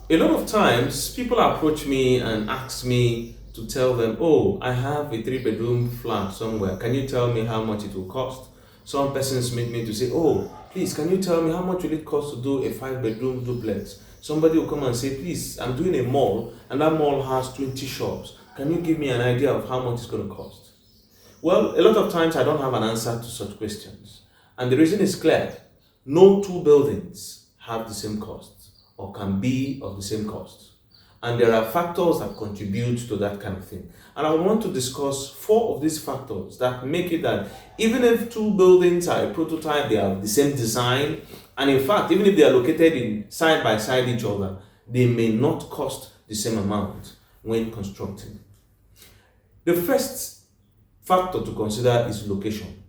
A lot of times, people approach me and ask me to tell them, "Oh, I have a three-bedroom flat somewhere. Can you tell me how much it will cost?" Some persons meet me to say, "Oh, please, can you tell me how much will it cost to do a five-bedroom duplex?" Somebody will come and say, "Please, I'm doing a mall, and that mall has 20 shops. Can you give me an idea of how much it's going to cost?" Well, a lot of times I don't have an answer to such questions. And the reason is clear. No two buildings have the same cost or can be of the same cost. And there are factors that contribute to that kind of thing. And I want to discuss four of these factors that make it that even if two buildings are a prototype, they have the same design, and in fact, even if they are located in side by side each other, they may not cost the same amount when constructing. The first factor to consider is location.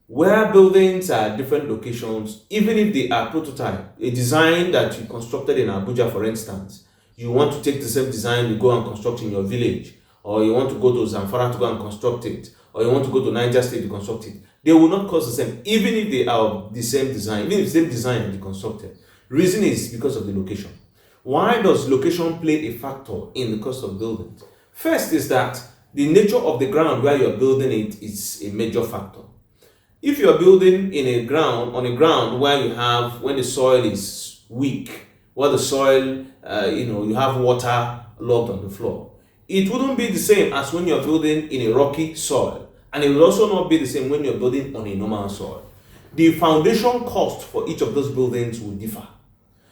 Where buildings are at different locations, even if they are prototype, a design that you constructed in Abuja, for instance, you want to take the same design, you go and construct in your village, or you want to go to Zamfara to go and construct it, or you want to go to Niger State to construct it, they will not cost the same, even if they are the same design, even if the same design that you constructed. Reason is because of the location. Why does location play a factor in the cost of building? First is that the nature of the ground where you're building it is a major factor. If you're building on a ground where when the soil is weak, where the soil, you have water logged on the floor, it wouldn't be the same as when you're building in a rocky soil, and it will also not be the same when you're building on a normal soil. The foundation cost for each of those buildings will differ.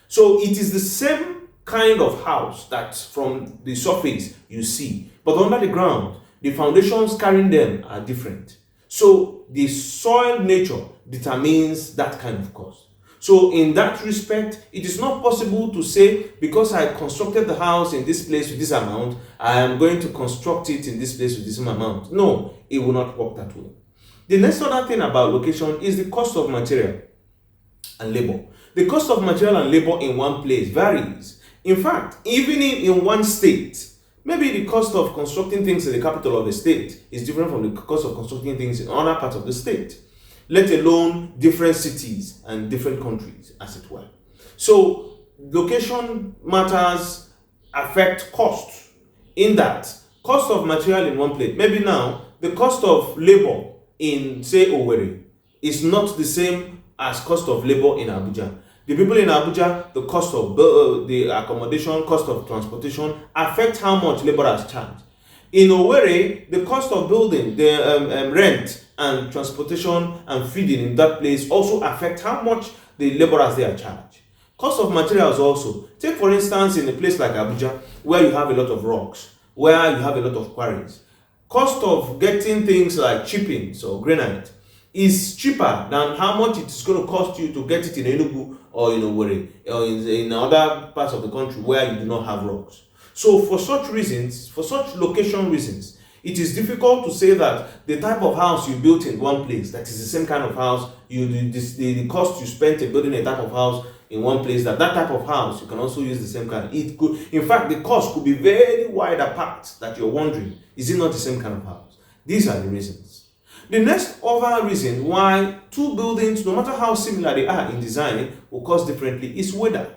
So it is the same kind of house that from the surface you see, but under the ground, the foundations carrying them are different. So the soil nature determines that kind of cost. So in that respect, it is not possible to say, because I constructed the house in this place with this amount, I am going to construct it in this place with this amount. No, it will not work that way. The next other thing about location is the cost of material and labor. The cost of material and labor in one place varies. In fact, even in one state, maybe the cost of constructing things in the capital of a state is different from the cost of constructing things in other parts of the state, let alone different cities and different countries, as it were. So, location matters affect cost, in that cost of material in one place. Maybe now, the cost of labor in, say, Owerri is not the same as cost of labor in Abuja. The people in Abuja, the cost of the accommodation, cost of transportation affect how much laborers charge. In Owerri, the cost of building, the rent and transportation and feeding in that place also affect how much the laborers there charge. Cost of materials also. Take for instance in a place like Abuja, where you have a lot of rocks, where you have a lot of quarries. Cost of getting things like chippings or granite is cheaper than how much it's going to cost you to get it in Enugu or in Owerri or in other parts of the country where you do not have rocks. So for such reasons, for such location reasons, it is difficult to say that the type of house you built in one place, that is the same kind of house, the cost you spent in building a type of house in one place, that type of house you can also use the same kind. It could, in fact, the cost could be very wide apart, that you're wondering, is it not the same kind of house? These are the reasons. The next other reason why two buildings, no matter how similar they are in design, will cost differently is weather.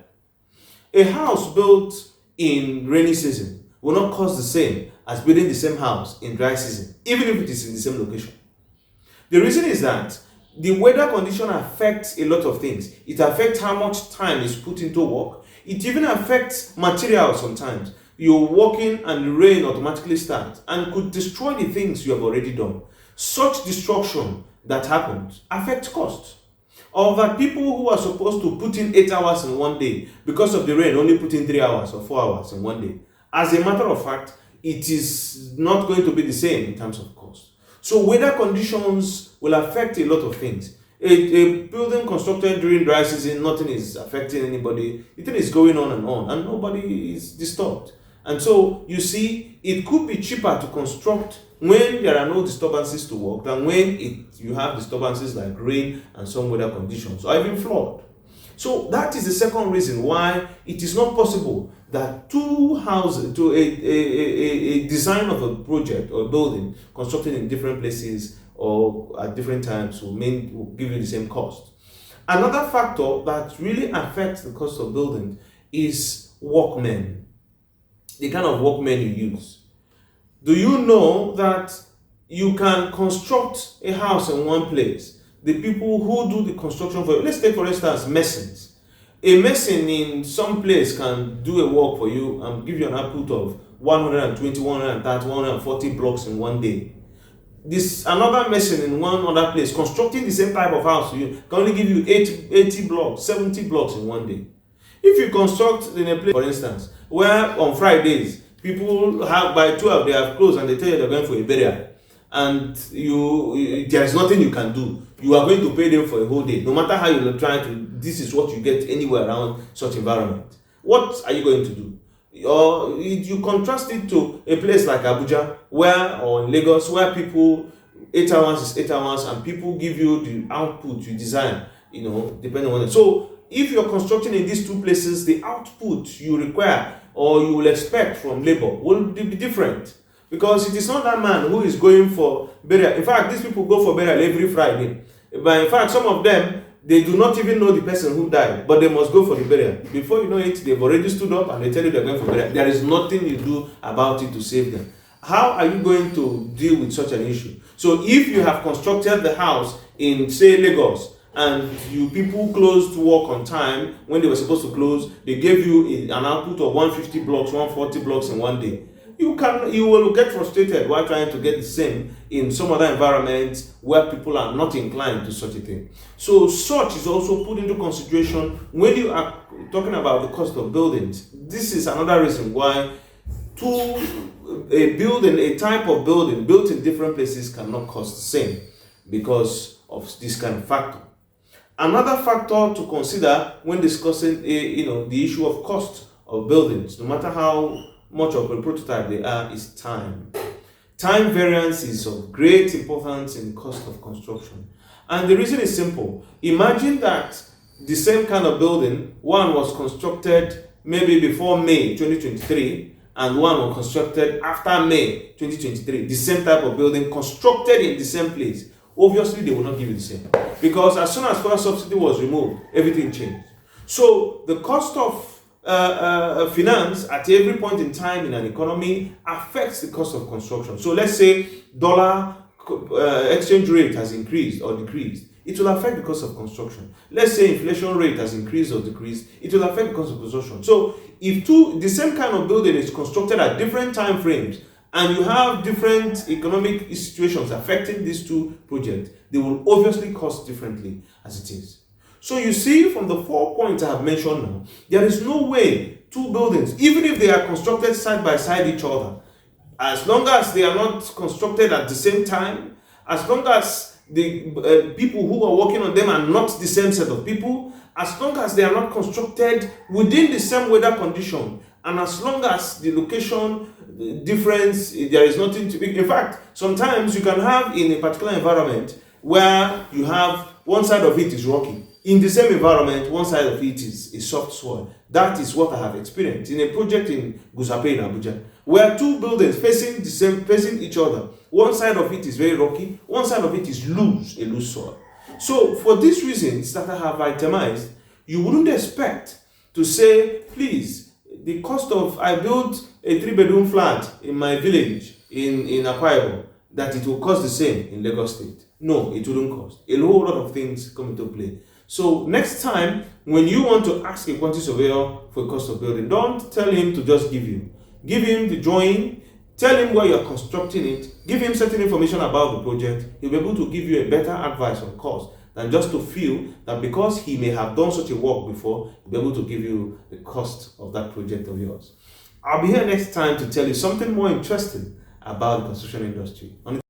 A house built in rainy season will not cost the same as building the same house in dry season, even if it is in the same location. The reason is that the weather condition affects a lot of things. It affects how much time is put into work. It even affects materials sometimes. You're working and the rain automatically starts and could destroy the things you have already done. Such destruction that happens affects cost. Or that people who are supposed to put in 8 hours in one day, because of the rain, only put in 3 hours or 4 hours in one day. As a matter of fact, it is not going to be the same in terms of cost. So weather conditions will affect a lot of things. A building constructed during dry season, nothing is affecting anybody. The thing is going on, and nobody is disturbed. And so, you see, it could be cheaper to construct when there are no disturbances to work than when you have disturbances like rain and some weather conditions, or even flood. So that is the second reason why it is not possible that two houses, to a design of a project or building constructed in different places or at different times will give you the same cost. Another factor that really affects the cost of building is workmen, the kind of workmen you use. Do you know that you can construct a house in one place? The people who do the construction for you, let's take for instance masons. A mason in some place can do a work for you and give you an output of 120, 130, 140 blocks in one day. This another mason in one other place constructing the same type of house to you can only give you 80 blocks, 70 blocks in one day. If you construct in a place, for instance, where on Fridays people have by 12 they have closed and they tell you they're going for a burial, and there is nothing you can do, you are going to pay them for a whole day, no matter how you're trying to. This is what you get anywhere around such environment. What are you going to do? Or you contrast it to a place like Abuja, or in Lagos, where people 8 hours is 8 hours, and people give you the output you design, depending on it. So if you're constructing in these two places, the output you require or you will expect from labor will be different, because it is not that man who is going for burial. In fact, these people go for burial every Friday. But in fact, some of them, they do not even know the person who died, but they must go for the burial. Before you know it, they've already stood up and they tell you they're going for burial. There is nothing you do about it to save them. How are you going to deal with such an issue? So if you have constructed the house in, say, Lagos, and you people closed work on time when they were supposed to close, they gave you an output of 150 blocks, 140 blocks in one day. You will get frustrated while trying to get the same in some other environments where people are not inclined to such a thing. So such is also put into consideration when you are talking about the cost of buildings. This is another reason why a type of building built in different places cannot cost the same, because of this kind of factor. Another factor to consider when discussing the issue of cost of buildings, no matter how much of a prototype they are, is time. Time variance is of great importance in cost of construction. And the reason is simple. Imagine that the same kind of building, one was constructed maybe before May 2023, and one was constructed after May 2023. The same type of building constructed in the same place. Obviously, they will not give you the same. Because as soon as fuel subsidy was removed, everything changed. So the cost of finance at every point in time in an economy affects the cost of construction. So let's say dollar exchange rate has increased or decreased, it will affect the cost of construction. Let's say inflation rate has increased or decreased, it will affect the cost of construction. So if the same kind of building is constructed at different time frames, and you have different economic situations affecting these two projects, they will obviously cost differently as it is. So you see, from the 4 points I have mentioned now, there is no way two buildings, even if they are constructed side by side each other, as long as they are not constructed at the same time, as long as the people who are working on them are not the same set of people, as long as they are not constructed within the same weather condition, and as long as the location difference, there is nothing to be. In fact, sometimes you can have in a particular environment where you have one side of it is rocky. In the same environment, one side of it is soft soil. That is what I have experienced in a project in Gusape in Abuja, where two buildings facing each other. One side of it is very rocky, one side of it is a loose soil. So for these reasons that I have itemized, you wouldn't expect to say, please, the cost of, I built a 3-bedroom flat in my village in Akwa Ibom, that it will cost the same in Lagos State. No, it wouldn't cost. A whole lot of things come into play. So next time, when you want to ask a quantity surveyor for a cost of building, don't tell him to just give you. Give him the drawing, tell him where you're constructing it, give him certain information about the project. He'll be able to give you a better advice on cost than just to feel that because he may have done such a work before, he'll be able to give you the cost of that project of yours. I'll be here next time to tell you something more interesting about the construction industry. Until